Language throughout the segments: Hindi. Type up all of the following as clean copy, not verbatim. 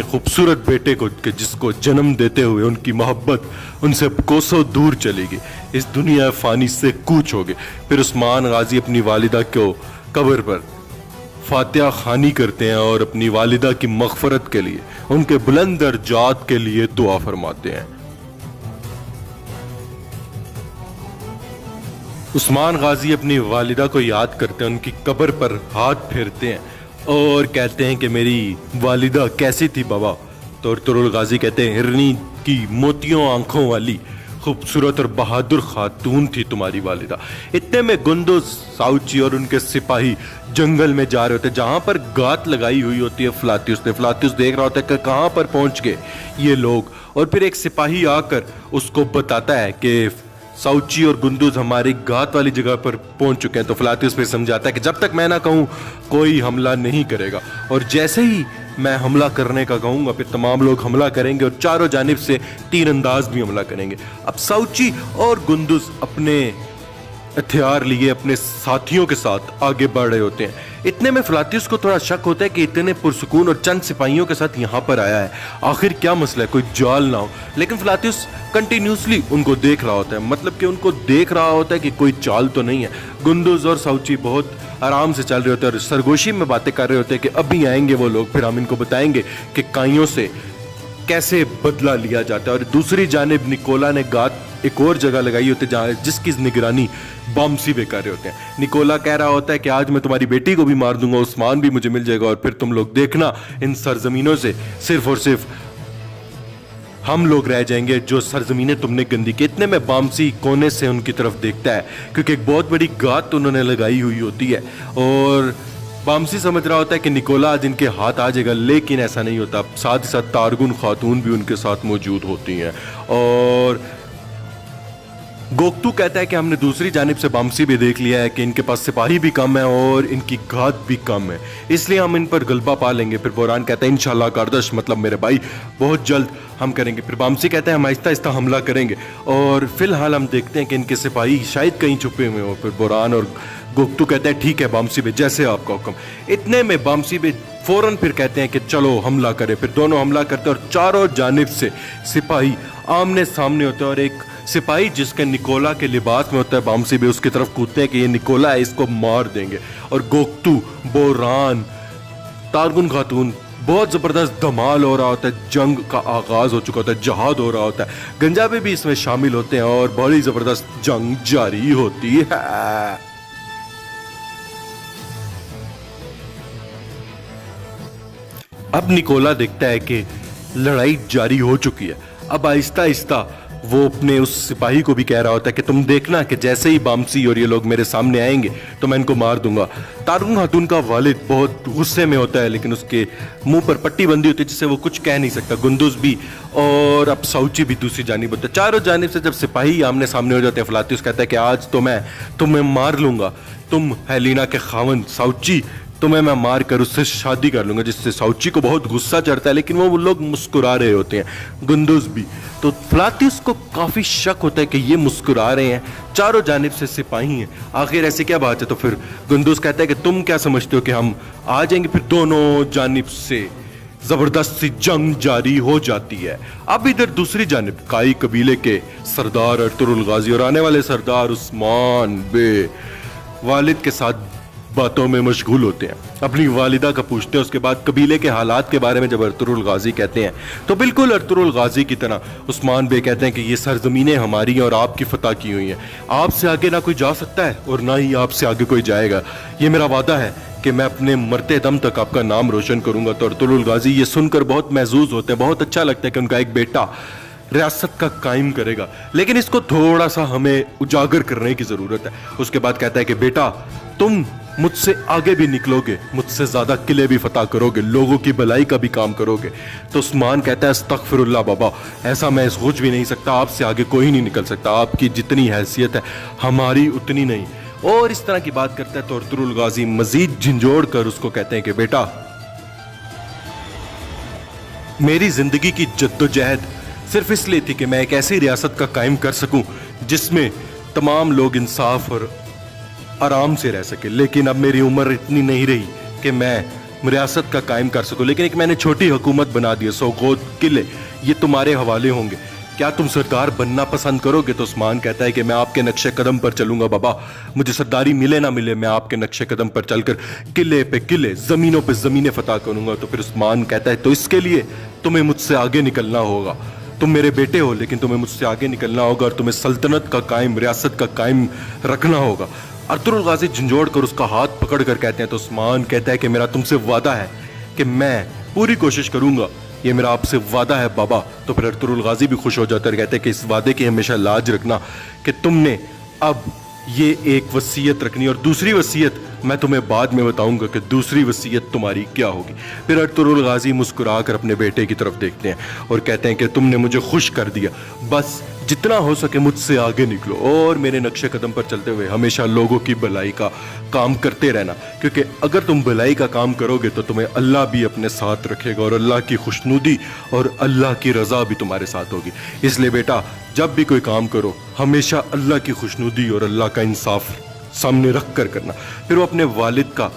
खूबसूरत बेटे को कि जिसको जन्म देते हुए उनकी मोहब्बत उनसे कोसों दूर चलेगी, इस दुनिया फानी से कूच होगे। फिर उस्मान गाजी अपनी वालिदा को कब्र पर फातिहा खानी करते हैं और अपनी वालिदा की मग़फ़रत के लिए, उनके बुलंद दर्जात के लिए दुआ फरमाते हैं। उस्मान गाजी अपनी वालिदा को याद करते हैं, उनकी कब्र पर हाथ फेरते हैं और कहते हैं कि मेरी वालिदा कैसी थी बाबा। तो अर्तुगरुल गाजी कहते हैं, हिरनी की मोतियों आंखों वाली खूबसूरत और बहादुर खातून थी तुम्हारी वालिदा। इतने में गुंदुज, साउची और उनके सिपाही जंगल में जा रहे होते, जहां पर गात लगाई हुई होती है फ्लातियुस ने। फ्लातियुस देख रहा होता है कि कहां पर पहुंच गए ये लोग, और फिर एक सिपाही आकर उसको बताता है कि साउची और गुंदुज हमारी गात वाली जगह पर पहुंच चुके हैं। तो फ्लातियुस फिर समझाता है कि जब तक मैं ना कहूं कोई हमला नहीं करेगा, और जैसे ही मैं हमला करने का कहूंगा फिर तमाम लोग हमला करेंगे और चारों जानिब से तीरंदाज भी हमला करेंगे। अब साउची और गुंदुज अपने हथियार लिए अपने साथियों के साथ आगे बढ़ रहे होते हैं। इतने में फ्लातियुस को थोड़ा शक होता है कि इतने पुरसुकून और चंद सिपाहियों के साथ यहाँ पर आया है, आखिर क्या मसला है, कोई जाल ना हो। लेकिन फ्लातियुस कंटिन्यूसली उनको देख रहा होता है, मतलब कि उनको देख रहा होता है कि कोई चाल तो नहीं है। गुंदुज और साउची बहुत आराम से चल रहे होते हैं और सरगोशी में बातें कर रहे होते हैं कि अभी आएंगे वो लोग, फिर हम इनको बताएंगे कि काइयों से कैसे बदला लिया जाता है। और दूसरी जानिब निकोला ने गात एक और जगह लगाई होती है जहाँ जिसकी निगरानी बामसी वे कर रहे होते हैं। निकोला कह रहा होता है कि आज मैं तुम्हारी बेटी को भी मार दूंगा, उस्मान भी मुझे मिल जाएगा, और फिर तुम लोग देखना इन सरजमीनों से सिर्फ और सिर्फ हम लोग रह जाएंगे जो सरजमीनें तुमने गंदी की। इतने में बामसी कोने से उनकी तरफ देखता है, क्योंकि एक बहुत बड़ी गात उन्होंने लगाई हुई होती है, और बामसी समझ रहा होता है कि निकोला आज इनके हाथ आ जाएगा, लेकिन ऐसा नहीं होता। साथ ही साथ तारगुन खातून भी उनके साथ मौजूद होती हैं। और गोक्तू कहता है कि हमने दूसरी जानिब से बामसी भी देख लिया है कि इनके पास सिपाही भी कम है और इनकी घात भी कम है, इसलिए हम इन पर गलबा पा लेंगे। फिर बोरान कहता है इंशाल्लाह कारदश, मतलब मेरे भाई बहुत जल्द हम करेंगे। फिर बामसी कहते हैं हम आहिस्ता आहिस्ता हमला करेंगे, और फिलहाल हम देखते हैं कि इनके सिपाही शायद कहीं छुपे हुए हो। फिर बोरान और गोक्तू कहते हैं ठीक है बामसी बे, जैसे आपका हुक्म। इतने में बामसी बे फौरन फिर कहते हैं कि चलो हमला करें। फिर दोनों हमला करते हैं और चारों जानिब से सिपाही आमने सामने होते हैं, और एक सिपाही जिसके निकोला के लिबास में होता है बामसी बे उसकी तरफ कूदते हैं कि ये निकोला है, इसको मार देंगे। और गोक्तू, बोरान, तारगुन खातून, बहुत ज़बरदस्त धमाल हो रहा होता है, जंग का आगाज़ हो चुका होता है, जहाद हो रहा होता है। गंजाबे भी इसमें शामिल होते हैं और बड़ी ज़बरदस्त जंग जारी होती है। अब निकोला देखता है कि लड़ाई जारी हो चुकी है। अब आहिस्ता आहिस्ता वो अपने उस सिपाही को भी कह रहा होता है कि तुम देखना कि जैसे ही बामसी और ये लोग मेरे सामने आएंगे तो मैं इनको मार दूंगा। तारगुन खातून का वालिद बहुत गुस्से में होता है, लेकिन उसके मुंह पर पट्टी बंदी होती है जिससे वो कुछ कह नहीं सकता। गुंदुज भी और अब साउची भी दूसरी जानिब होता है। चारों जानिब से जब सिपाही आमने सामने हो जाते हैं, फ्लातियुस कहता है कि आज तो मैं तुम्हें मार लूंगा, तुम हेलिना के खावंद साउची, तुम्हें मैं मार कर उससे शादी कर लूंगा। जिससे साउची को बहुत गुस्सा चढ़ता है, लेकिन वो लोग मुस्कुरा रहे होते हैं, गुंदुज भी। तो फ्लातियुस को काफी शक होता है कि ये मुस्कुरा रहे हैं, चारों जानिब से सिपाही हैं, आखिर ऐसी क्या बात है। तो फिर गुंदुज कहता है कि तुम क्या समझते हो कि हम आ जाएंगे। फिर दोनों जानिब से जबरदस्त सी जंग जारी हो जाती है। अब इधर दूसरी जानिब काई कबीले के सरदार अर्तुगरुल गाजी और आने वाले सरदार उस्मान बे वालिद के साथ बातों में मशगूल होते हैं, अपनी वालिदा का पूछते हैं। उसके बाद कबीले के हालात के बारे में जब अर्तुगरुल गाजी कहते हैं तो बिल्कुल अर्तुगरुल गाजी की तरह उस्मान बे कहते हैं कि ये सरजमीनें हमारी हैं और आपकी फतह की हुई हैं, आपसे आगे ना कोई जा सकता है और ना ही आपसे आगे कोई जाएगा। ये मेरा वादा है कि मैं अपने मरते दम तक आपका नाम रोशन करूंगा। तो अर्तुगरुल गाजी ये सुनकर बहुत महजूज होते हैं, बहुत अच्छा लगता है कि उनका एक बेटा रियासत का कायम करेगा, लेकिन इसको थोड़ा सा हमें उजागर करने की जरूरत है। उसके बाद कहता है कि बेटा तुम मुझसे आगे भी निकलोगे, मुझसे ज्यादा किले भी फतह करोगे, लोगों की भलाई का भी काम करोगे। तो उस्मान कहता है अस्तगफिरुल्लाह बाबा, ऐसा मैं सोच भी नहीं सकता, आपसे आगे कोई नहीं निकल सकता, आपकी जितनी हैसियत है हमारी उतनी नहीं। और इस तरह की बात करता है तो अर्तुगरुल गाजी मजीद झंझोड़ कर उसको कहते हैं कि बेटा मेरी जिंदगी की जद्दोजहद सिर्फ इसलिए थी कि मैं एक ऐसी रियासत का कायम कर सकूं जिसमें तमाम लोग इंसाफ और आराम से रह सके, लेकिन अब मेरी उम्र इतनी नहीं रही कि मैं रियासत का कायम कर सको, लेकिन एक मैंने छोटी हुकूमत बना दी है, 100 गोद किले ये तुम्हारे हवाले होंगे। क्या तुम सरदार बनना पसंद करोगे? तो उस्मान कहता है कि मैं आपके नक्शे कदम पर चलूंगा बाबा, मुझे सरदारी मिले ना मिले, मैं आपके नक्शे कदम पर चलकर किले पे किले, जमीनों पे जमीनें फतह करूंगा। तो फिर उस्मान कहता है तो इसके लिए तुम्हें मुझसे आगे निकलना होगा, तुम मेरे बेटे हो लेकिन तुम्हें मुझसे आगे निकलना होगा और तुम्हें सल्तनत का कायम, रियासत का कायम रखना होगा। अर्तुगरुल गाजी झंझोड़ कर उसका हाथ पकड़ कर कहते हैं, तो उस्मान कहता है कि मेरा तुमसे वादा है कि मैं पूरी कोशिश करूंगा, ये मेरा आपसे वादा है बाबा। तो फिर अर्तुगरुल गाजी भी खुश हो जाते हैं, कहते हैं कि इस वादे की हमेशा लाज रखना कि तुमने अब ये एक वसीयत रखनी, और दूसरी वसीयत मैं तुम्हें बाद में बताऊंगा कि दूसरी वसीयत तुम्हारी क्या होगी। फिर अर्तुगरुल गाजी मुस्कुरा कर अपने बेटे की तरफ देखते हैं और कहते हैं कि तुमने मुझे खुश कर दिया, बस जितना हो सके मुझसे आगे निकलो और मेरे नक्शे कदम पर चलते हुए हमेशा लोगों की भलाई का काम करते रहना, क्योंकि अगर तुम भलाई का काम करोगे तो तुम्हें अल्लाह भी अपने साथ रखेगा और अल्लाह की खुशनुदी और अल्लाह की रज़ा भी तुम्हारे साथ होगी। इसलिए बेटा जब भी कोई काम करो हमेशा अल्लाह की खुशनुदी और अल्लाह का इंसाफ सामने रख कर करना। फिर वो अपने वालिद का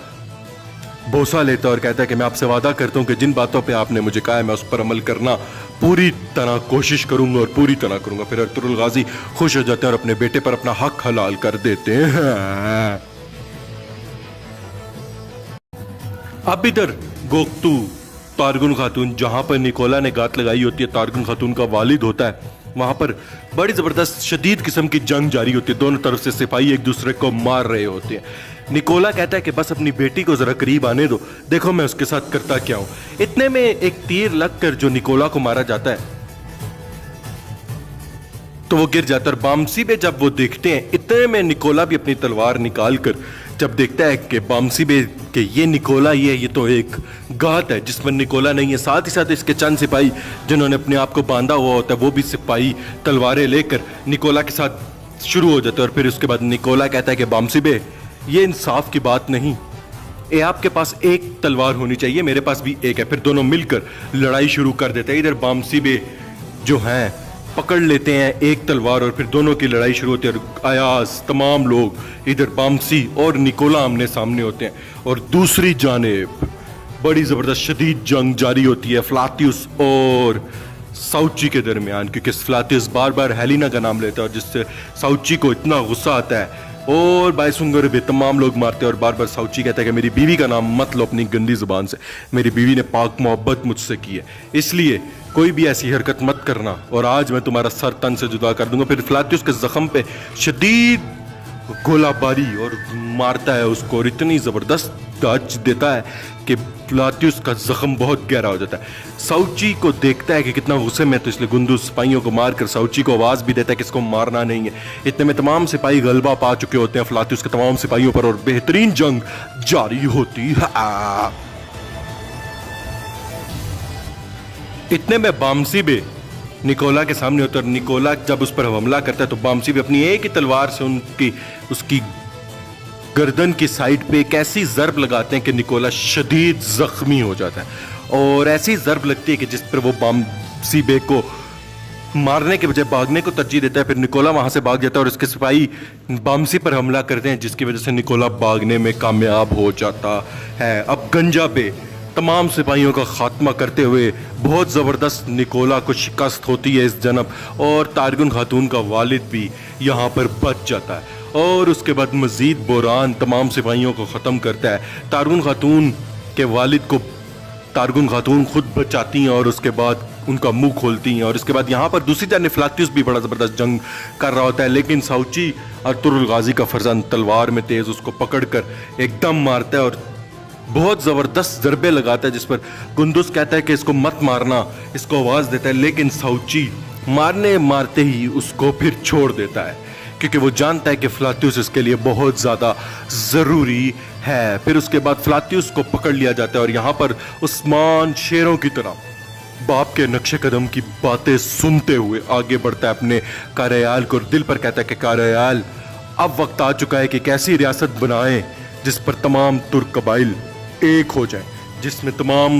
बोसा लेता है और कहता है कि मैं आपसे वादा करता हूँ कि जिन बातों पे आपने मुझे कहा है मैं उस पर अमल करना पूरी तरह कोशिश करूंगा और पूरी तरह करूंगा। फिर अर्तुगरुल गाजी खुश हो जाते हैं और अपने बेटे पर अपना हक हलाल कर देते हैं। अब इधर गोख्तू तारगुन खातून, जहां पर निकोला ने गात लगाई होती है, तारगुन खातून का वालिद होता है, वहां पर बड़ी जबरदस्त शदीद किस्म की जंग जारी होती है, दोनों तरफ से सिपाही एक दूसरे को मार रहे होते हैं। निकोला कहता है कि बस अपनी बेटी को जरा करीब आने दो, देखो मैं उसके साथ करता क्या हूं। इतने में एक तीर लगकर जो निकोला को मारा जाता है तो वो गिर जाता है, और बामसी बे जब वो देखते हैं, इतने में निकोला भी अपनी तलवार निकाल कर जब देखता है कि बामसी बे कि ये निकोला ये तो एक गात है जिसमें निकोला नहीं है, साथ ही साथ इसके चंद सिपाही जिन्होंने अपने आप को बांधा हुआ होता है वो भी सिपाही तलवारें लेकर निकोला के साथ शुरू हो जाते हैं। और फिर उसके बाद निकोला कहता है कि बामसी बे ये इंसाफ की बात नहीं, ये आपके पास एक तलवार होनी चाहिए, मेरे पास भी एक है। फिर दोनों मिलकर लड़ाई शुरू कर देते हैं। इधर बामसी बे जो हैं पकड़ लेते हैं एक तलवार और फिर दोनों की लड़ाई शुरू होती है। अयाज तमाम लोग इधर बामसी और निकोला आमने सामने होते हैं, और दूसरी जानिब बड़ी ज़बरदस्त शदीद जंग जारी होती है फ्लातियुस और साउची के दरमियान, क्योंकि फ्लातियुस बार बार हेलिना का नाम लेता है और जिससे साउची को इतना गुस्सा आता है और बायसुंगर भी तमाम लोग मारते हैं। और बार बार साउची कहता है कि मेरी बीवी का नाम मत लो अपनी गंदी जुबान से, मेरी बीवी ने पाक मोहब्बत मुझसे की है, इसलिए कोई भी ऐसी हरकत मत करना और आज मैं तुम्हारा सर तन से जुदा कर दूंगा। फिर फ्लातियुस के जख्म पे शदीद गोलाबारी और मारता है उसको, और इतनी ज़बरदस्त दाज देता है कि फ्लातियुस का जख्म बहुत गहरा हो जाता है। साउची को देखता है कि कितना गुस्से में, तो इसलिए गुंदू सिपाहियों को मारकर साउची को आवाज़ भी देता है कि इसको मारना नहीं है। इतने में तमाम सिपाही गलबा पा चुके होते हैं फ्लातियुस के तमाम सिपाहियों पर, और बेहतरीन जंग जारी होती है। इतने में बामसी बे निकोला के सामने होता है, और निकोला जब उस पर हमला करता है तो बामसी बे अपनी एक ही तलवार से उसकी गर्दन की साइड पे एक ऐसी जर्ब लगाते हैं कि निकोला शदीद जख्मी हो जाता है, और ऐसी जर्ब लगती है कि जिस पर वो बामसी बे को मारने के बजाय भागने को तरजीह देता है। फिर निकोला वहां से भाग जाता है और उसके सिपाही बामसी पर हमला करते हैं, जिसकी वजह से निकोला भागने में कामयाब हो जाता है। अब गंजा बे तमाम सिपाहियों का खात्मा करते हुए बहुत ज़बरदस्त निकोला को शिकस्त होती है इस जनब, और तारगुन खातून का वालिद भी यहाँ पर बच जाता है। और उसके बाद मज़ीद बोरान तमाम सिपाहियों को ख़त्म करता है। तारगुन खातून के वालिद को तारगुन खातून खुद बचाती हैं और उसके बाद उनका मुंह खोलती हैं। और इसके बाद यहाँ पर दूसरी तरफ फ्लातियुस भी बड़ा ज़बरदस्त जंग कर रहा होता है, लेकिन साउची अर्तुगरुल गाजी का फर्जंद तलवार में तेज़ उसको पकड़ कर एकदम मारता है और बहुत ज़बरदस्त ज़रबे लगाता है, जिस पर गुंदुस कहता है कि इसको मत मारना, इसको आवाज़ देता है, लेकिन साउची मारने मारते ही उसको फिर छोड़ देता है, क्योंकि वो जानता है कि फ्लातियुस इसके लिए बहुत ज़्यादा ज़रूरी है। फिर उसके बाद फ्लातियुस को पकड़ लिया जाता है, और यहाँ पर उस्मान शेरों की तरह बाप के नक्शे कदम की बातें सुनते हुए आगे बढ़ता है अपने कारयाल को, दिल पर कहता है कि कारयाल अब वक्त आ चुका है कि कैसी रियासत बनाएं जिस पर तमाम तुर्क कबाइल एक हो जाए, जिसमें तमाम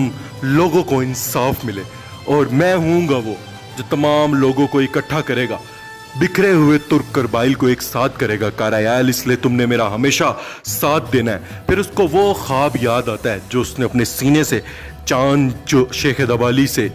लोगों को इंसाफ मिले, और मैं हूँगा वो जो तमाम लोगों को इकट्ठा करेगा बिखरे हुए तुर्क करबाइल को एक साथ करेगा कारयाल, इसलिए तुमने मेरा हमेशा साथ देना है। फिर उसको वो ख्वाब याद आता है जो उसने अपने सीने से, चांद जो शेख दबाली से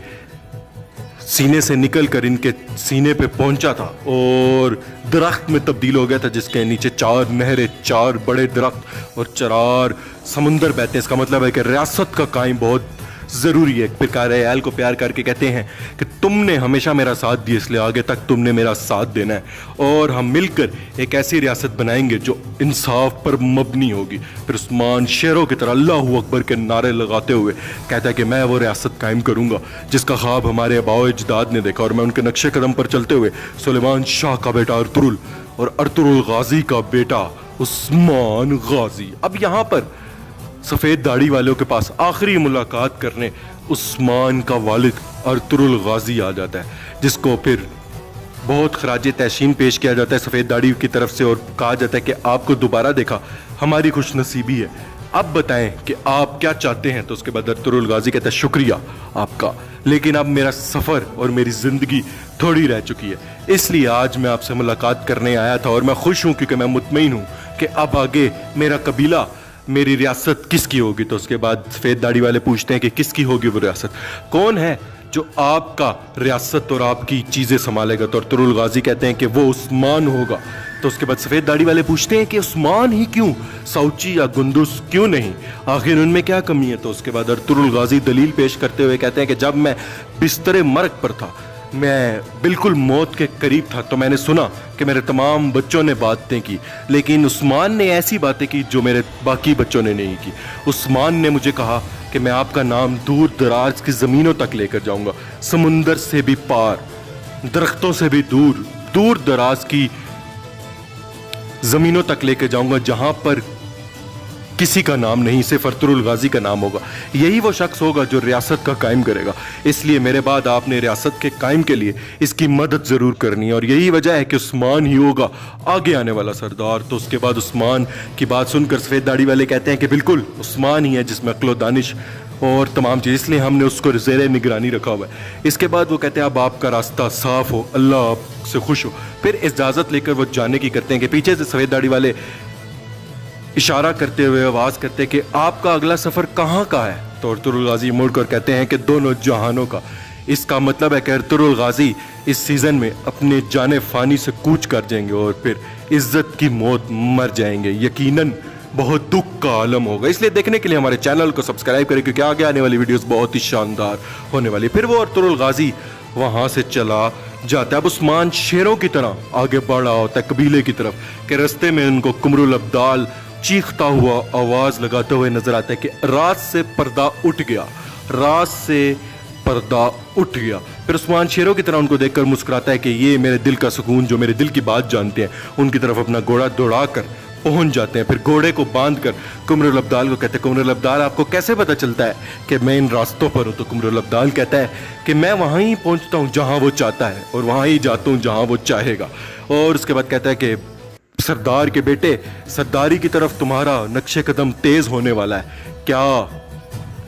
सीने से निकल कर इनके सीने पे पहुंचा था और दरख्त में तब्दील हो गया था, जिसके नीचे 4 नहरें, 4 बड़े दरख्त और 4 समुंदर बहते हैं। इसका मतलब है कि रियासत का कायम बहुत ज़रूरी है। फिर कारयाल को प्यार करके कहते हैं कि तुमने हमेशा मेरा साथ दिया, इसलिए आगे तक तुमने मेरा साथ देना है और हम मिलकर एक ऐसी रियासत बनाएंगे जो इंसाफ पर मबनी होगी। फिर उस्मान शेरों की तरह अल्लाहू अकबर के नारे लगाते हुए कहता है कि मैं वो रियासत कायम करूँगा जिसका ख्वाब हमारे आबाओ अजदाद ने देखा, और मैं उनके नक्शे कदम पर चलते हुए सुलेमान शाह का बेटा अर्तुरुल और अर्तुरुल गाजी का बेटा उस्मान गाजी। अब यहाँ पर सफ़ेद दाढ़ी वालों के पास आखिरी मुलाकात करने उस्मान का वालिद अर्तुरुल गाजी आ जाता है, जिसको फिर बहुत खराज तहसीन पेश किया जाता है सफ़ेद दाढ़ी की तरफ से और कहा जाता है कि आपको दोबारा देखा हमारी खुशनसीबी है, अब बताएं कि आप क्या चाहते हैं। तो उसके बाद अर्तुरुल गाजी कहता है शुक्रिया आपका, लेकिन अब मेरा सफ़र और मेरी ज़िंदगी थोड़ी रह चुकी है, इसलिए आज मैं आपसे मुलाकात करने आया था और मैं खुश हूँ क्योंकि मैं मुतमईन हूँ कि अब आगे मेरा कबीला, मेरी रियासत किसकी होगी। तो उसके बाद सफ़ेद दाढ़ी वाले पूछते हैं कि किसकी होगी वो रियासत, कौन है जो आपका रियासत और आपकी चीज़ें संभालेगा। तो अर्तुरुल गाजी कहते हैं कि वो उस्मान होगा। तो उसके बाद सफ़ेद दाढ़ी वाले पूछते हैं कि उस्मान ही क्यों, साउची या गुंदुस क्यों नहीं, आखिर उनमें क्या कमी है। तो उसके बाद अर्तुरुल गाजी दलील पेश करते हुए कहते हैं कि जब मैं बिस्तरे मर्ग पर था, मैं बिल्कुल मौत के करीब था, तो मैंने सुना कि मेरे तमाम बच्चों ने बातें की, लेकिन उस्मान ने ऐसी बातें की जो मेरे बाकी बच्चों ने नहीं की। उस्मान ने मुझे कहा कि मैं आपका नाम दूर दराज की ज़मीनों तक लेकर जाऊंगा, समुंदर से भी पार, दरख्तों से भी दूर, दूर दराज की ज़मीनों तक लेकर जाऊंगा जहां पर किसी का नाम नहीं, सिर्फ अर्तुरुल गाजी का नाम होगा। यही वो शख्स होगा जो रियासत का कायम करेगा, इसलिए मेरे बाद आपने रियासत के कायम के लिए इसकी मदद ज़रूर करनी है और यही वजह है कि उस्मान ही होगा आगे आने वाला सरदार। तो उसके बाद उस्मान की बात सुनकर सफ़ेद दाढ़ी वाले कहते हैं कि बिल्कुल उस्मान ही है जिसमें अक्ल दानिश और तमाम चीज़, इसलिए हमने उसको ज़ेरे निगरानी रखा हुआ है। इसके बाद वो कहते हैं अब आपका रास्ता साफ़ हो, अल्लाह आपसे खुश हो। फिर इजाज़त लेकर वो जाने की करते हैं कि पीछे से सफ़ेद दाढ़ी वाले इशारा करते हुए आवाज़ करते हैं कि आपका अगला सफ़र कहाँ का है। तो अर्तुरुल गाजी मुड़कर कहते हैं कि दोनों जहानों का। इसका मतलब है कि अर्तुरुल गाजी इस सीज़न में अपने जाने फ़ानी से कूच कर जाएंगे और फिर इज़्ज़त की मौत मर जाएंगे। यकीनन बहुत दुख का आलम होगा, इसलिए देखने के लिए हमारे चैनल को सब्सक्राइब करें क्योंकि आगे आने वाली वीडियोस बहुत ही शानदार होने वाली। फिर वो अर्तुरुल गाजी वहाँ से चला जाता है। अब उस्मान शेरों की तरह आगे बढ़ रहा होता है कबीले की तरफ कि रास्ते में उनको कुमरुल अब्दाल चीखता हुआ आवाज़ लगाते हुए नजर आता है कि रात से पर्दा उठ गया, रात से पर्दा उठ गया। फिर उस्मान शेरों की तरह उनको देखकर मुस्कुराता है कि ये मेरे दिल का सुकून, जो मेरे दिल की बात जानते हैं, उनकी तरफ अपना घोड़ा दौड़ा कर पहुंच जाते हैं। फिर घोड़े को बांध कर कुमरुल अब्दाल को कहते हैं कुमरुल अब्दाल आपको कैसे पता चलता है कि मैं इन रास्तों पर हूँ। तो कुमरुल अब्दाल कहता है कि मैं वहाँ ही पहुँचता हूँ जहाँ वो चाहता है और वहाँ ही जाता हूँ जहाँ वो चाहेगा। और उसके बाद कहता है कि सरदार के बेटे, सरदारी की तरफ तुम्हारा नक्शे कदम तेज होने वाला है, क्या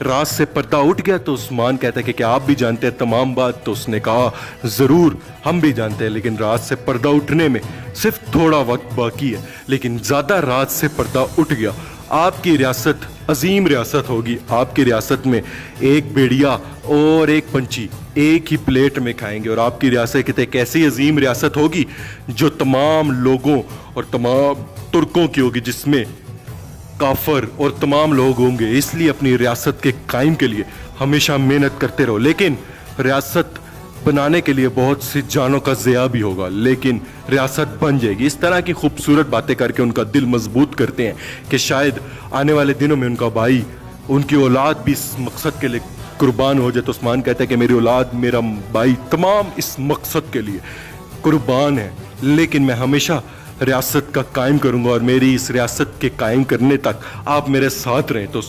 रात से पर्दा उठ गया। तो उस्मान कहता है कि क्या आप भी जानते हैं तमाम बात। तो उसने कहा ज़रूर हम भी जानते हैं, लेकिन रात से पर्दा उठने में सिर्फ थोड़ा वक्त बाकी है, लेकिन ज़्यादा रात से पर्दा उठ गया। आपकी रियासत अजीम रियासत होगी, आपकी रियासत में एक भेड़िया और एक पंछी एक ही प्लेट में खाएंगे और आपकी रियासत एक ऐसी अजीम रियासत होगी जो तमाम लोगों और तमाम तुर्कों की होगी, जिसमें काफर और तमाम लोग होंगे। इसलिए अपनी रियासत के कायम के लिए हमेशा मेहनत करते रहो, लेकिन रियासत बनाने के लिए बहुत सी जानों का ज़िया भी होगा, लेकिन रियासत बन जाएगी। इस तरह की खूबसूरत बातें करके उनका दिल मजबूत करते हैं कि शायद आने वाले दिनों में उनका भाई, उनकी औलाद भी इस मकसद के लिए कुर्बान हो जाए। तो उस्मान कहता है कि मेरी औलाद, मेरा भाई तमाम इस मकसद के लिए कुर्बान है, लेकिन मैं हमेशा रियासत का कायम करूंगा और मेरी इस रियासत के कायम करने तक आप मेरे साथ रहें। तो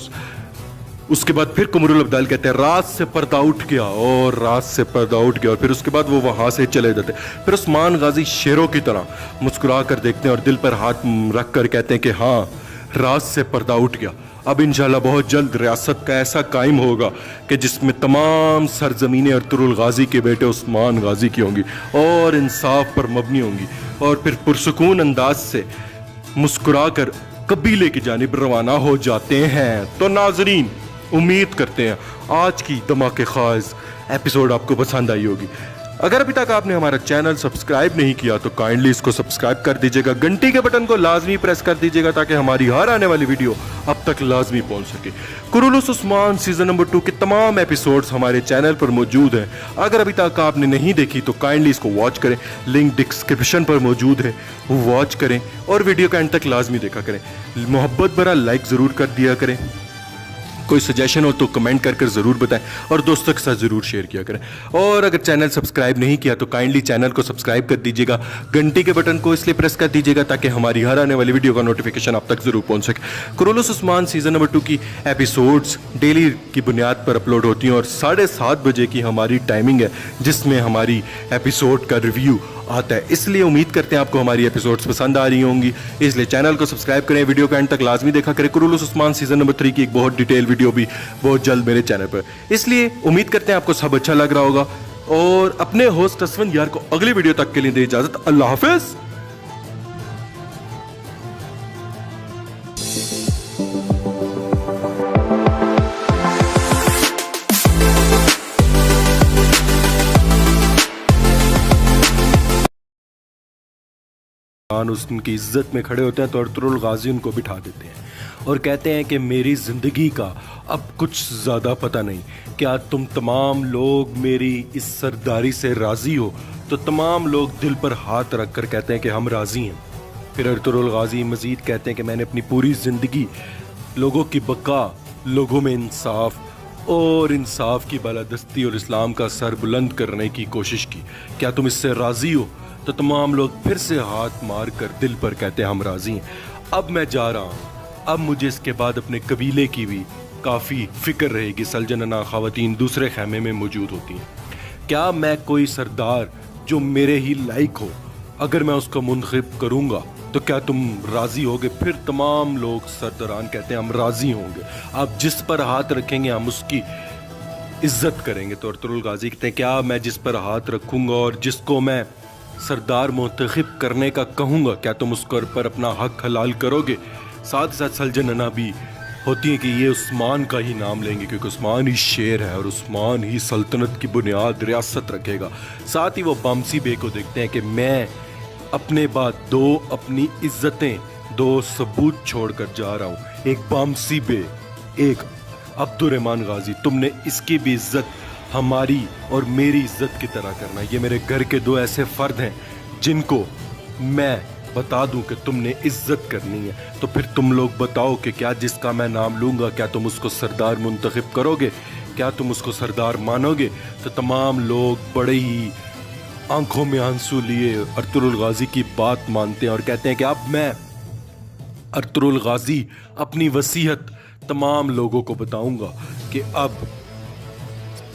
उसके बाद फिर कुमरुल अब्दाल कहते हैं रात से पर्दा उठ गया और रात से पर्दा उठ गया और फिर उसके बाद वो वहाँ से चले जाते। फिर उस्मान गाजी शेरों की तरह मुस्कुरा कर देखते हैं और दिल पर हाथ रख कर कहते हैं कि हाँ, रात से पर्दा उठ गया, अब इंशाल्लाह बहुत जल्द रियासत का ऐसा कायम होगा कि जिसमें तमाम सरजमीनें अर्तुगरुल गाजी के बेटे उस्मान गाजी की होंगी और इंसाफ पर मबनी होंगी, और फिर पुरसुकून अंदाज से मुस्कुरा कर कबीले की जानिब रवाना हो जाते हैं। तो नाजरीन, उम्मीद करते हैं आज की धमाकेखाज एपिसोड आपको पसंद आई होगी। अगर अभी तक आपने हमारा चैनल सब्सक्राइब नहीं किया तो काइंडली इसको सब्सक्राइब कर दीजिएगा, घंटी के बटन को लाजमी प्रेस कर दीजिएगा ताकि हमारी हर आने वाली वीडियो अब तक लाजमी पहुंच सके। कुरुलुस उस्मान सीजन नंबर 2 के तमाम एपिसोड्स हमारे चैनल पर मौजूद हैं। अगर अभी तक आपने नहीं देखी तो काइंडली इसको वॉच करें, लिंक डिस्क्रिप्शन पर मौजूद है, वॉच करें और वीडियो का एंड तक लाजमी देखा करें। मोहब्बत भरा लाइक ज़रूर कर दिया करें, कोई सजेशन हो तो कमेंट कर ज़रूर बताएं और दोस्तों के साथ ज़रूर शेयर किया करें। और अगर चैनल सब्सक्राइब नहीं किया तो काइंडली चैनल को सब्सक्राइब कर दीजिएगा, घंटी के बटन को इसलिए प्रेस कर दीजिएगा ताकि हमारी हर आने वाली वीडियो का नोटिफिकेशन आप तक ज़रूर पहुंच सके। कुरुलुस उस्मान सीज़न नंबर 2 की एपिसोड्स डेली की बुनियाद पर अपलोड होती हैं और 7:30 बजे की हमारी टाइमिंग है जिसमें हमारी एपिसोड का रिव्यू आता है। इसलिए उम्मीद करते हैं आपको हमारी एपिसोड्स पसंद आ रही होंगी, इसलिए चैनल को सब्सक्राइब करें, वीडियो का एंड तक लाजमी देखा करें। कुरुलुस उस्मान सीजन नंबर 3 की एक बहुत डिटेल वीडियो भी बहुत जल्द मेरे चैनल पर, इसलिए उम्मीद करते हैं आपको सब अच्छा लग रहा होगा। और अपने होस्ट असवन यार को अगली वीडियो तक के लिए दे इजाजत। अल्लाह हाफिज। उनकी इज्जत में खड़े होते हैं तो अर्तुगरुल गाजी उनको बिठा देते हैं और कहते हैं कि मेरी ज़िंदगी का अब कुछ ज़्यादा पता नहीं, क्या तुम तमाम लोग मेरी इस सरदारी से राज़ी हो? तो तमाम लोग दिल पर हाथ रख कर कहते हैं कि हम राज़ी हैं। फिर अर्तुगरुल गाजी मज़ीद कहते हैं कि मैंने अपनी पूरी ज़िंदगी लोगों की बका, लोगों में इंसाफ और इंसाफ की बालादस्ती और इस्लाम का सर बुलंद करने की कोशिश की, क्या तुम इससे राज़ी हो? तो तमाम लोग फिर से हाथ मार कर दिल पर कहते हैं हम राज़ी हैं। अब मैं जा रहा हूँ, अब मुझे इसके बाद अपने कबीले की भी काफ़ी फ़िक्र रहेगी। सलजनना ख़वातीन दूसरे ख़ैमे में मौजूद होती हैं। क्या मैं कोई सरदार जो मेरे ही लायक हो, अगर मैं उसको मुंतखब करूँगा तो क्या तुम राज़ी होगे? फिर तमाम लोग सरदारान कहते हैं हम राज़ी होंगे, आप जिस पर हाथ रखेंगे हम उसकी इज्जत करेंगे। तो अर्तुगरुल गाजी कहते हैं क्या मैं जिस पर हाथ रखूँगा और जिसको मैं सरदार मुंतखब करने का कहूँगा, क्या तुम उस पर अपना हक हलाल करोगे? साथ ही साथ सलजनना भी होती है कि ये उस्मान का ही नाम लेंगे क्योंकि उस्मान ही शेर है और उस्मान ही सल्तनत की बुनियाद रियासत रखेगा। साथ ही वो बामसी बे को देखते हैं कि मैं अपने बाद 2 अपनी इज्जतें, 2 सबूत छोड़ कर जा रहा हूँ, एक बामसी बे, एक अब्दुर्रहमान गाजी। तुमने इसकी भी इज्जत हमारी और मेरी इज्जत की तरह करना। ये मेरे घर के 2 ऐसे फ़र्द हैं जिनको मैं बता दूं कि तुमने इज्जत करनी है। तो फिर तुम लोग बताओ कि क्या जिसका मैं नाम लूँगा क्या तुम उसको सरदार मुंतखब करोगे? क्या तुम उसको सरदार मानोगे? तो तमाम लोग बड़े ही आंखों में आंसू लिए अर्तुगरुल गाजी की बात मानते हैं और कहते हैं कि अब मैं अर्तुगरुल गाजी अपनी वसीयत तमाम लोगों को बताऊंगा कि अब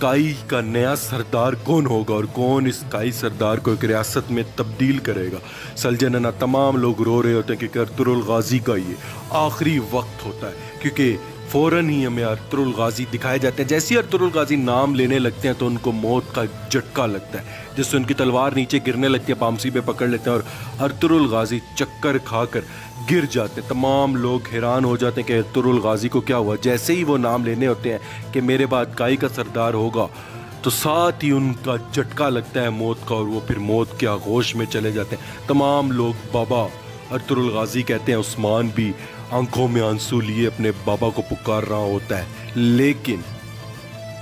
काई का नया सरदार कौन होगा और कौन इस काई सरदार को एक रियासत में तब्दील करेगा। सलजनना तमाम लोग रो रहे होते हैं कि अर्तुगरुल गाजी का ये आखिरी वक्त होता है, क्योंकि फ़ौरन ही हमें अर्तुगरुल गाजी दिखाए जाते हैं। जैसे ही अर्तुगरुल गाजी नाम लेने लगते हैं तो उनको मौत का झटका लगता है, जिससे उनकी तलवार नीचे गिरने लगती है, बामसी पे पकड़ लेते हैं और अर्तुगरुल गाजी चक्कर खाकर गिर जाते हैं। तमाम लोग हैरान हो जाते हैं कि अर्तुगरुल गाजी को क्या हुआ। जैसे ही वो नाम लेने होते हैं कि मेरे बाद काई का सरदार होगा, तो साथ ही उनका झटका लगता है मौत का और वो फिर मौत के आगोश में चले जाते हैं। तमाम लोग बाबा अर्तुगरुल गाजी कहते हैं। उस्मान भी आंखों में आंसू लिए अपने बाबा को पुकार रहा होता है, लेकिन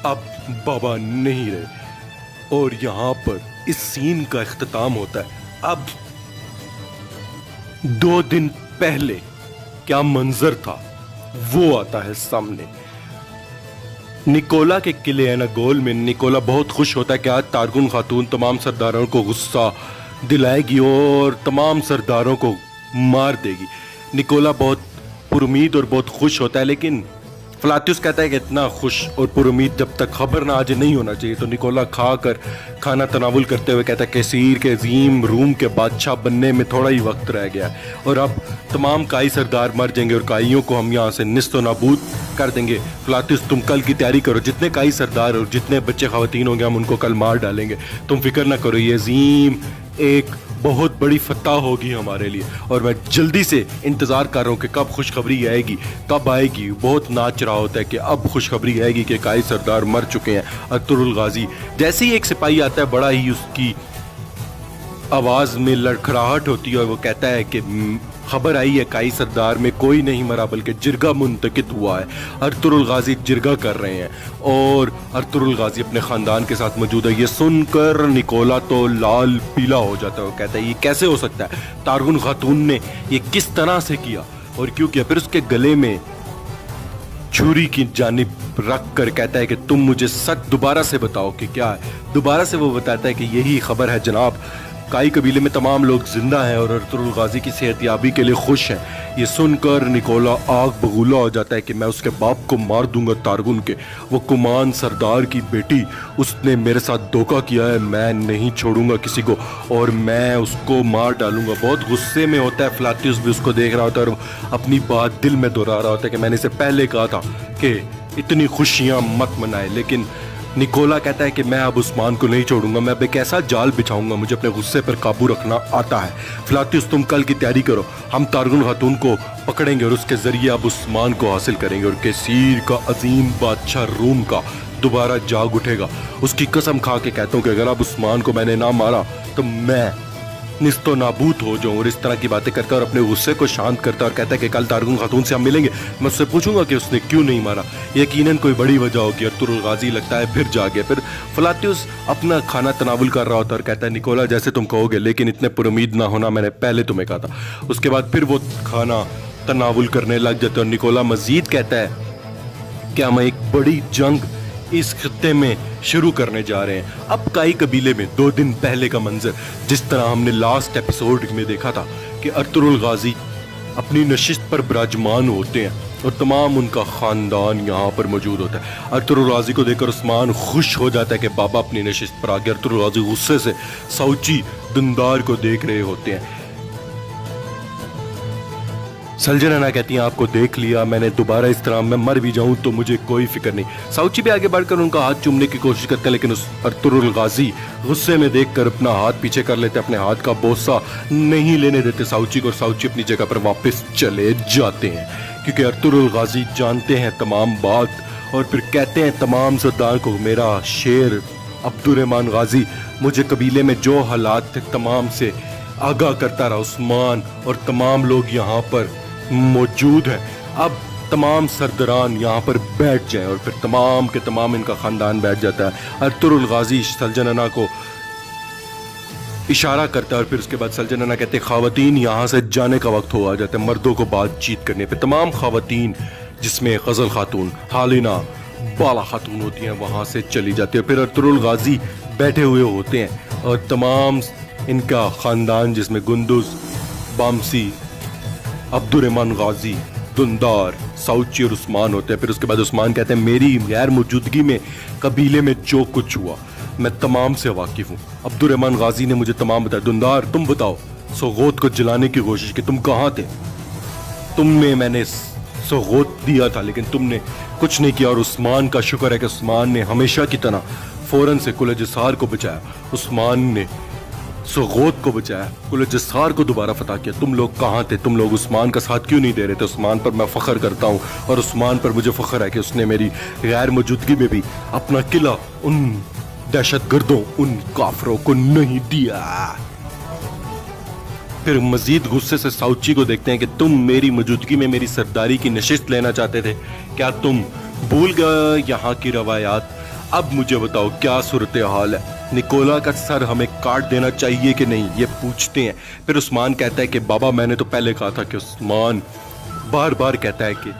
अब बाबा नहीं रहे और यहाँ पर इस सीन का इख्तिताम होता है। अब 2 दिन पहले क्या मंजर था वो आता है सामने। निकोला के किले एनागोल में निकोला बहुत खुश होता है कि आज तारगुन खातून तमाम सरदारों को गुस्सा दिलाएगी और तमाम सरदारों को मार देगी। निकोला बहुत पुरुमीद और बहुत खुश होता है, लेकिन फ्लातियुस कहता है कि इतना खुश और पुरुमीद जब तक खबर ना आज नहीं होना चाहिए। तो निकोला खाना तनावुल करते हुए कहता है कैसीर के अजीम रूम के बादशाह बनने में थोड़ा ही वक्त रह गया और अब तमाम काई सरदार मर जाएंगे और काइयों को हम यहाँ से निस्तो नाबूद कर देंगे। फ्लातियुस तुम कल की तैयारी करो, जितने काई सरदार और जितने बच्चे खवातीन होंगे हम उनको कल मार डालेंगे। तुम फिक्र ना करो, ये अजीम एक बहुत बड़ी फतह होगी हमारे लिए और मैं जल्दी से इंतज़ार कर रहा हूँ कि कब खुशखबरी आएगी, कब आएगी। बहुत नाच रहा होता है कि अब खुशखबरी आएगी कि काई सरदार मर चुके हैं। अर्तुरुल गाजी जैसे ही एक सिपाही आता है, बड़ा ही उसकी आवाज़ में लड़खड़ाहट होती है और वो कहता है कि खबर आई है काई सरदार में कोई नहीं मरा बल्कि जिरगा मुंतकिद हुआ है। अर्तुरुल गाजी जिरगा कर रहे हैं और अर्तुरुल गाजी अपने ख़ानदान के साथ मौजूद है। ये सुनकर निकोला तो लाल पीला हो जाता है। वो कहता है ये कैसे हो सकता है, तारगुन खातून ने ये किस तरह से किया और क्यों किया। फिर उसके गले में छुरी की जानिब रख कर कहता है कि तुम मुझे सच दोबारा से बताओ कि क्या है। दोबारा से वो बताता है कि यही खबर है जनाब, काई कबीले में तमाम लोग जिंदा हैं और अर्तुरुल गाजी की सेहतयाबी के लिए खुश हैं। ये सुनकर निकोला आग बगूला हो जाता है कि मैं उसके बाप को मार दूंगा तारगुन के। वो कुमान सरदार की बेटी, उसने मेरे साथ धोखा किया है, मैं नहीं छोड़ूंगा किसी को और मैं उसको मार डालूंगा। बहुत गुस्से में होता है। फ्लातियुस भी उसको देख रहा होता है और अपनी बात दिल में दोहरा रहा होता है कि मैंने इसे पहले कहा था कि इतनी खुशियां मत मनाए। लेकिन निकोला कहता है कि मैं अब उस्मान को नहीं छोड़ूंगा, मैं अब एक ऐसा जाल बिछाऊंगा, मुझे अपने गुस्से पर काबू रखना आता है। फ्लातियुस तुम कल की तैयारी करो, हम तारगुन खातून को पकड़ेंगे और उसके जरिए अब उस्मान को हासिल करेंगे और कैसीर का अजीम बादशाह रूम का दोबारा जाग उठेगा। उसकी कसम खा के कहता हूँ कि अगर अब उस्मान को मैंने ना मारा तो मैं निस्तो नाबूद हो जाऊं। और इस तरह की बातें करता और अपने गुस्से को शांत करता और कहता है कि कल तारगुन खातून से हम मिलेंगे, मैं उससे पूछूंगा कि उसने क्यों नहीं मारा, यकीनन कोई बड़ी वजह होगी। अर्तुरुल गाजी लगता है फिर जागे। फिर फ्लातियुस अपना खाना तनावुल कर रहा होता और कहता है निकोला जैसे तुम कहोगे, लेकिन इतने पुरुमीद ना होना, मैंने पहले तुम्हें कहा था। उसके बाद फिर वो खाना तनावुल करने लग जाते और निकोला मजीद कहता है कि हम एक बड़ी जंग इस खित्ते में शुरू करने जा रहे हैं। अब काई कबीले में 2 दिन पहले का मंजर, जिस तरह हमने लास्ट एपिसोड में देखा था कि अर्तुरुल गाजी अपनी नशिस्त पर विराजमान होते हैं और तमाम उनका खानदान यहाँ पर मौजूद होता है। अर्तुरुल गाजी को देखकर उस्मान खुश हो जाता है कि बाबा अपनी नशिस्त पर आ गए। अर्तुरुल गाजी गुस्से से साउची दुंदार को देख रहे होते हैं। सलजनाना कहती हैं आपको देख लिया मैंने, दोबारा इस तरह मैं मर भी जाऊं तो मुझे कोई फिक्र नहीं। साउची भी आगे बढ़कर उनका हाथ चूमने की कोशिश करता है, लेकिन उस अर्तुरुल गाजी गुस्से में देखकर अपना हाथ पीछे कर लेते, अपने हाथ का बोसा नहीं लेने देते साउची को और साउची अपनी जगह पर वापस चले जाते हैं क्योंकि अर्तुरुल गाजी जानते हैं तमाम बात और फिर कहते हैं तमाम सरदार को, मेरा शेर अब्दुर्रहमान गाजी मुझे कबीले में जो हालात थे तमाम से आगाह करता रहा। उस्मान और तमाम लोग यहाँ पर मौजूद हैं, अब तमाम सरदारान यहाँ पर बैठ जाएं और फिर तमाम के तमाम इनका खानदान बैठ जाता है। अर्तुरुल गाजी सलजनाना को इशारा करता है और फिर उसके बाद सलजनाना कहते हैं खावतीन यहाँ से जाने का वक्त हो आ जाता है, मर्दों को बातचीत करने पे। तमाम खावतीन जिसमें गजल खातून, हालिना, बाला खातून होती हैं वहाँ से चली जाती है। फिर अर्तुरुल गाजी बैठे हुए होते हैं और तमाम इनका खानदान जिसमें गुंदुज, बामसी, अब्दुर्रहमान गाजी, दुंदार, साउची और उस्मान होते हैं। फिर उसके बाद उस्मान कहते हैं मेरी गैर मौजूदगी में कबीले में जो कुछ हुआ मैं तमाम से वाकिफ हूँ। अब्दुर्रहमान गाजी ने मुझे तमाम बताया। दुंदार तुम बताओ, सोगोत को जलाने की कोशिश की, तुम कहाँ थे? तुमने मैंने सोगोत दिया था लेकिन तुमने कुछ नहीं किया और उस्मान का शुक्र है कि उस्मान ने हमेशा की तरह फौरन से कुल जसार को बचाया। उस्मान ने सोगोत को बचाया, कुल जसार को दोबारा फतह किया। तुम लोग कहाँ थे? तुम लोग उस्मान का साथ क्यों नहीं दे रहे थे? उस्मान पर मैं फ़ख्र करता हूँ और उस्मान पर मुझे फ़ख्र है कि उसने मेरी गैर मौजूदगी में भी अपना किला उन दहशतगर्दों, उन काफरों को नहीं दिया। फिर मजीद गुस्से से साउची को देखते हैं कि तुम मेरी मौजूदगी में मेरी सरदारी की नशिस्त लेना चाहते थे, क्या तुम भूल गए यहाँ की रवायात? अब मुझे बताओ क्या सूरत हाल है? निकोला का सर हमें काट देना चाहिए कि नहीं, ये पूछते हैं। फिर उस्मान कहता है कि बाबा मैंने तो पहले कहा था कि उस्मान बार बार कहता है कि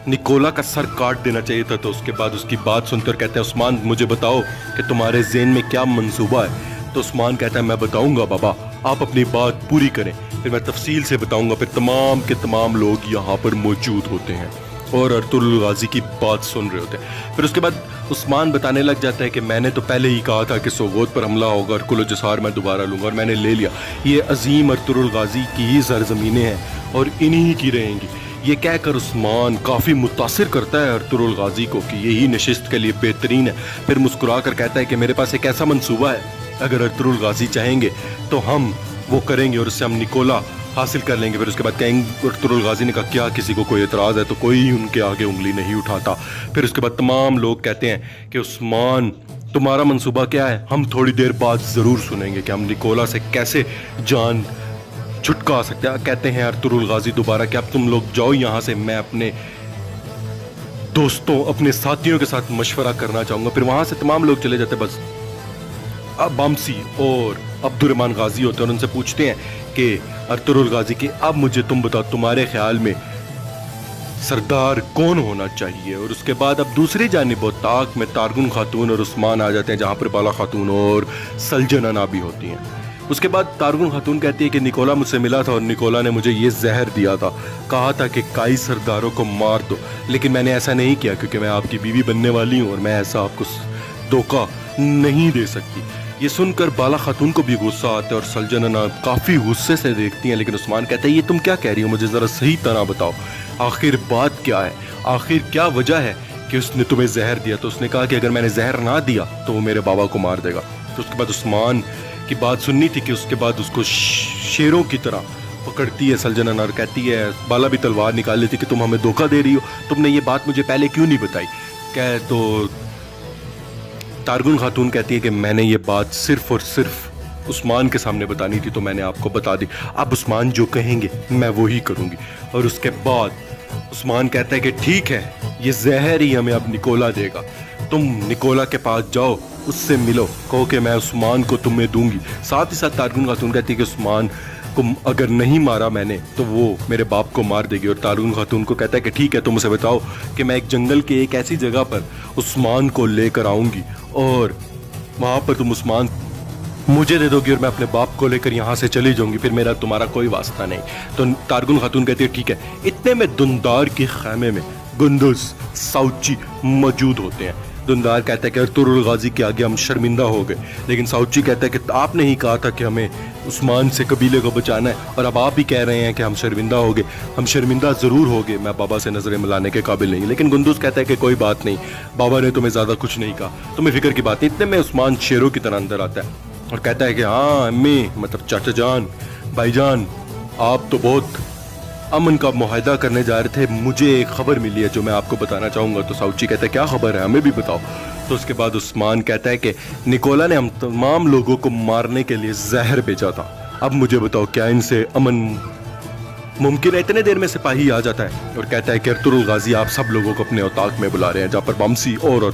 निकोला का सर काट देना चाहिए था। तो उसके बाद उसकी बात सुनकर कहते हैं उस्मान मुझे बताओ कि तुम्हारे ज़हन में क्या मंसूबा है? तो उस्मान कहता है मैं बताऊंगा बाबा, आप अपनी बात पूरी करें, फिर मैं तफसील से बताऊंगा। फिर तमाम के तमाम लोग यहाँ पर मौजूद होते हैं। और अर्तुगरुल गाजी की बात सुन रहे होते हैं। फिर उसके बाद उस्मान बताने लग जाता है कि मैंने तो पहले ही कहा था कि सोगोत पर हमला होगा और कुल जसार मैं दोबारा लूँगा और मैंने ले लिया। ये अजीम अर्तुगरुल गाजी की ही सरजमीनें हैं और इन्हीं की रहेंगी। ये कहकर उस्मान काफ़ी मुतासिर करता है अर्तुगरुल गाजी को कि यही नशिस्त के लिए बेहतरीन है। फिर मुस्कुरा कर कहता है कि मेरे पास एक ऐसा मंसूबा है, अगर अर्तुगरुल गाजी चाहेंगे तो हम वो करेंगे और उससे हम निकोला हासिल कर लेंगे। फिर उसके बाद कहेंगे, अर्तुगरुल गाजी ने कहा क्या किसी को कोई एतराज़ है? तो कोई उनके आगे उंगली नहीं उठाता। फिर उसके बाद तमाम लोग कहते हैं कि उस्मान तुम्हारा मंसूबा क्या है? हम थोड़ी देर बाद ज़रूर सुनेंगे कि हम निकोला से कैसे जान छुटका सकते हैं। कहते हैं अर्तुगरुल गाजी दोबारा कि अब तुम लोग जाओ यहाँ से, मैं अपने दोस्तों अपने साथियों के साथ मशवरा करना चाहूँगा। फिर वहाँ से तमाम लोग चले जाते। बस अब बामसी और अब्दुर्रहमान गाजी होते हैं और उनसे पूछते हैं कि अर्तुगरुल गाजी के अब मुझे तुम बताओ तुम्हारे ख्याल में सरदार कौन होना चाहिए? और उसके बाद अब दूसरी जानिब ताक में तारगुन खातून और उस्मान आ जाते हैं, जहाँ पर बाला खातून और सलजना भी होती हैं। उसके बाद तारगुन खातून कहती है कि निकोला मुझसे मिला था और निकोला ने मुझे ये जहर दिया था, कहा था कि कई सरदारों को मार दो, लेकिन मैंने ऐसा नहीं किया क्योंकि मैं आपकी बीवी बनने वाली हूँ और मैं ऐसा आपको धोखा नहीं दे सकती। ये सुनकर बाला खातून को भी गुस्सा आता है और सलजना काफ़ी गुस्से से देखती हैं, लेकिन उस्मान कहता है ये तुम क्या कह रही हो? मुझे ज़रा सही तरह बताओ, आखिर बात क्या है? आखिर क्या वजह है कि उसने तुम्हें जहर दिया? तो उसने कहा कि अगर मैंने जहर ना दिया तो वो मेरे बाबा को मार देगा। तो उसके बाद उस्मान की बात सुननी थी कि उसके बाद उसको शेरों की तरह पकड़ती है सलजना और कहती है, बाला भी तलवार निकाल लेती कि तुम हमें धोखा दे रही हो, तुमने ये बात मुझे पहले क्यों नहीं बताई? तो तारगुन खातून कहती है कि मैंने ये बात सिर्फ और सिर्फ उस्मान के सामने बतानी थी तो मैंने आपको बता दी। अब उस्मान जो कहेंगे मैं वो ही करूँगी। और उसके बाद उस्मान कहता है कि ठीक है, ये जहर ही हमें अब निकोला देगा, तुम निकोला के पास जाओ, उससे मिलो, कहो कि मैं उस्मान को तुम्हें दूंगी। साथ ही साथ तारगुन खातून कहती है कि उस्मान को अगर नहीं मारा मैंने तो वो मेरे बाप को मार देगी। और तारगुन खातून को कहता है कि ठीक है, तुम उसे बताओ कि मैं एक जंगल के एक ऐसी जगह पर उस्मान को लेकर आऊँगी और वहाँ पर तुम उस्मान मुझे दे दोगी और मैं अपने बाप को लेकर यहाँ से चली जाऊंगी, फिर मेरा तुम्हारा कोई वास्ता नहीं। तो तारगुन खातून कहती है ठीक है। इतने में दुंदार के खैमे में गुंदुज साउची मौजूद होते हैं। दुंदार कहता है कि अर्तुगरुल गाजी के आगे हम शर्मिंदा हो गए, लेकिन साउची कहता है कि आपने ही कहा था कि हमें उस्मान से कबीले को बचाना है और अब आप ही कह रहे हैं कि हम शर्मिंदा हो गए। हम शर्मिंदा ज़रूर हो गए, मैं बाबा से नज़रें मिलाने के काबिल नहीं। लेकिन गुंदुज कहता है कि कोई बात नहीं, बाबा ने तुम्हें ज़्यादा कुछ नहीं कहा, तुम्हें फिक्र की बात नहीं। इतने में उस्मान शेरों की तरह अंदर आता है और कहता है कि हाँ अम्मी, मतलब चाचा जान, भाईजान, आप तो बहुत अमन का मुआहदा करने जा रहे थे, मुझे एक खबर मिली है जो मैं आपको बताना चाहूँगा। तो साउची कहता है क्या खबर है, हमें भी बताओ। तो उसके बाद उस्मान कहता है कि निकोला ने हम तमाम लोगों को मारने के लिए जहर भेजा था, अब मुझे बताओ क्या इनसे अमन मुमकिन है? इतने देर में सिपाही आ जाता है और कहता है कि अर्तुगरुल गाजी आप सब लोगों को अपने औताक में बुला रहे हैं, जहाँ पर बामसी और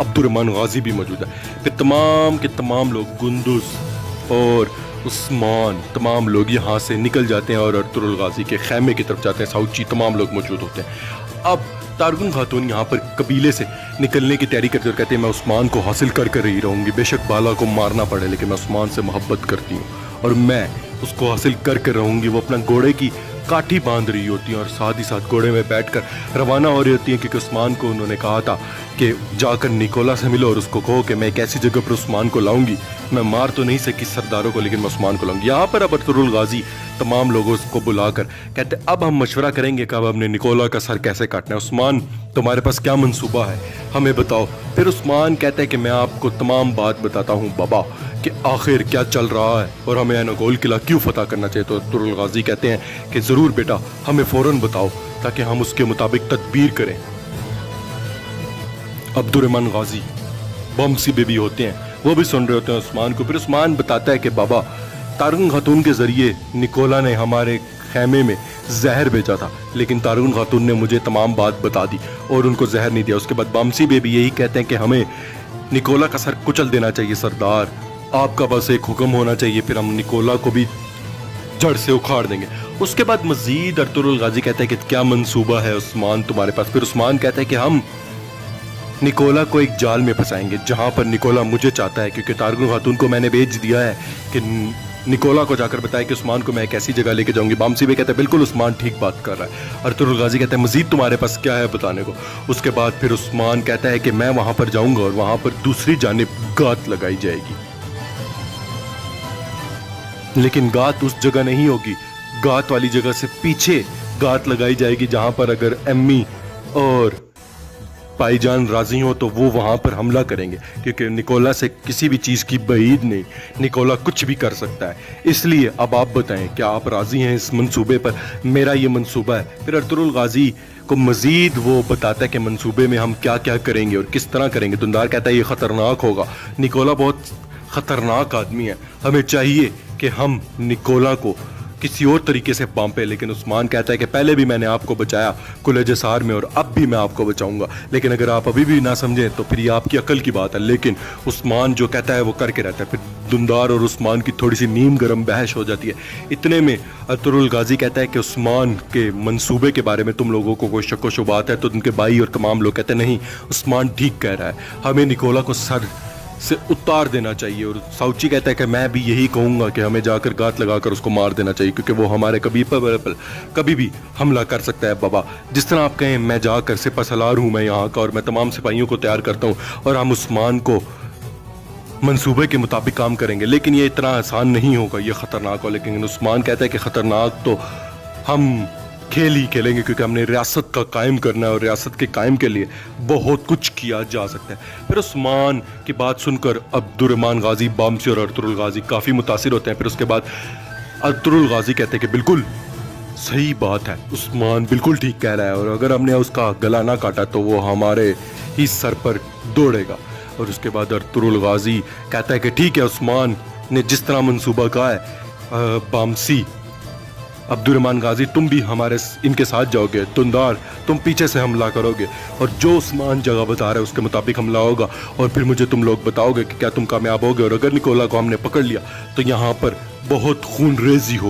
अब्दुर्रहमान गाजी भी मौजूद है। फिर तमाम के तमाम लोग, गुंदुज और उस्मान, तमाम लोग यहाँ से निकल जाते हैं और अर्तुगरुल गाजी के खैमे की तरफ जाते हैं। साउची तमाम लोग मौजूद होते हैं। अब तारगुन खातून यहाँ पर कबीले से निकलने की तैयारी करते और कहते हैं मैं उस्मान को हासिल कर कर ही रहूँगी, बेशक बाला को मारना पड़े, लेकिन मैं उस्मान से मोहब्बत करती हूँ और मैं उसको हासिल कर कर रहूँगी। वो अपना घोड़े की काठी बांध रही होती हैं और साथ ही साथ घोड़े में बैठकर रवाना हो रही होती हैं, क्योंकि उस्मान को उन्होंने कहा था कि जाकर निकोला से मिलो और उसको कहो कि मैं एक ऐसी जगह पर उस्मान को लाऊंगी, मैं मार तो नहीं सकी सरदारों को, लेकिन मैं उस्मान को लाऊंगी। यहाँ पर अब अर्तुगरुल गाजी तमाम लोगों को बुलाकर कहते अब हम मशवरा करेंगे कि अब हमने निकोला का सर कैसे काटना है। उस्मान तुम्हारे पास क्या मंसूबा है, हमें बताओ। फिर उस्मान कहता है कि मैं आपको तमाम बात बताता हूँ बाबा कि आखिर क्या चल रहा है और हमें अनगोल किला क्यों फतह करना चाहिए। तो अर्तुगरुल गाजी कहते हैं कि ज़रूर बेटा, हमें फ़ौरन बताओ ताकि हम उसके मुताबिक तदबीर करें। अब्दुर्रहमान गाजी बमसी बेबी होते हैं, वो भी सुन रहे होते हैं उस्मान को। फिर उस्मान बताता है कि बाबा, तारगुन खातून के ज़रिए निकोला ने हमारे खैमे में जहर भेजा था, लेकिन तारगुन खातून ने मुझे तमाम बात बता दी और उनको जहर नहीं दिया। उसके बाद बमसी बेबी यही कहते हैं कि हमें निकोला का सर कुचल देना चाहिए सरदार, आपका बस एक हुक्म होना चाहिए, फिर हम निकोला को भी जड़ से उखाड़ देंगे। उसके बाद मजीद अर्तुगरुल गाजी कहता है कि क्या मंसूबा है उस्मान तुम्हारे पास। फिर उस्मान कहता है कि हम निकोला को एक जाल में फंसाएंगे जहां पर निकोला मुझे चाहता है, क्योंकि तारगुन खातून को मैंने भेज दिया है कि निकोला को जाकर बताया कि उस्मान को मैं एक ऐसी जगह लेके जाऊंगी। बामसी भी कहता है बिल्कुल उस्मान ठीक बात कर रहा है। अर्तुगरुल गाजी कहता है मजीद तुम्हारे पास क्या है बताने को। उसके बाद फिर उस्मान कहता है कि मैं वहां पर जाऊंगा और वहां पर दूसरी जानिब गात लगाई जाएगी, लेकिन गात उस जगह नहीं होगी, गात वाली जगह से पीछे गात लगाई जाएगी जहां पर अगर अम्मी और भाईजान राजी हो तो वो वहां पर हमला करेंगे, क्योंकि निकोला से किसी भी चीज़ की बईद नहीं, निकोला कुछ भी कर सकता है। इसलिए अब आप बताएं क्या आप राजी हैं इस मंसूबे पर? मेरा ये मंसूबा है। फिर अर्तुगरुल गाजी को मजीद वो बताता है कि मंसूबे में हम क्या क्या करेंगे और किस तरह करेंगे। दुंदार कहता है ये ख़तरनाक होगा, निकोला बहुत ख़तरनाक आदमी है, हमें चाहिए कि हम निकोला को किसी और तरीके से बांपे। लेकिन उस्मान कहता है कि पहले भी मैंने आपको बचाया कुल जसार में और अब भी मैं आपको बचाऊंगा, लेकिन अगर आप अभी भी ना समझें तो फिर ये आपकी अकल की बात है। लेकिन उस्मान जो कहता है वो करके रहता है। फिर दुंदार और उस्मान की थोड़ी सी नीम गरम बहस हो जाती है। इतने में अर्तुगरुल गाजी कहता है कि उस्मान के मंसूबे के बारे में तुम लोगों को कोई शक व शुबात है? तो उनके भाई और तमाम लोग कहते हैं नहीं, उस्मान ठीक कह रहा है, हमें निकोला को सर से उतार देना चाहिए। और साउची कहता है कि मैं भी यही कहूँगा कि हमें जाकर गात लगाकर उसको मार देना चाहिए, क्योंकि वो हमारे कभी भी हमला कर सकता है। बाबा जिस तरह आप कहें, मैं जाकर सिपह सलार हूँ मैं यहाँ का, और मैं तमाम सिपाहियों को तैयार करता हूँ और हम उस्मान को मंसूबे के मुताबिक काम करेंगे। लेकिन ये इतना आसान नहीं होगा, ये ख़तरनाक हो। लेकिन उस्मान कहता है कि ख़तरनाक तो हम खेल ही खेलेंगे, क्योंकि हमने रियासत का कायम करना है और रियासत के कायम के लिए बहुत कुछ किया जा सकता है। फिर उस्मान की बात सुनकर अब्दुर्रहमान गाजी, बामसी और अर्तुगरुल गाजी काफ़ी मुतासिर होते हैं। फिर उसके बाद अर्तुगरुल गाजी कहते हैं कि बिल्कुल सही बात है, उस्मान बिल्कुल ठीक कह रहा है, और अगर हमने उसका गला ना काटा तो वो हमारे ही सर पर दौड़ेगा। और उसके बाद अर्तुगरुल गाजी कहता है कि ठीक है, उस्मान ने जिस तरह मंसूबा कहा है, बामसी अब्दुर्रहमान गाजी तुम भी हमारे इनके साथ जाओगे, दुंदार तुम पीछे से हमला करोगे, और जो उस्मान जगह बता रहा है उसके मुताबिक हमला होगा, और फिर मुझे तुम लोग बताओगे कि क्या तुम कामयाब होगे। और अगर निकोला को हमने पकड़ लिया तो यहाँ पर बहुत खून रेजी हो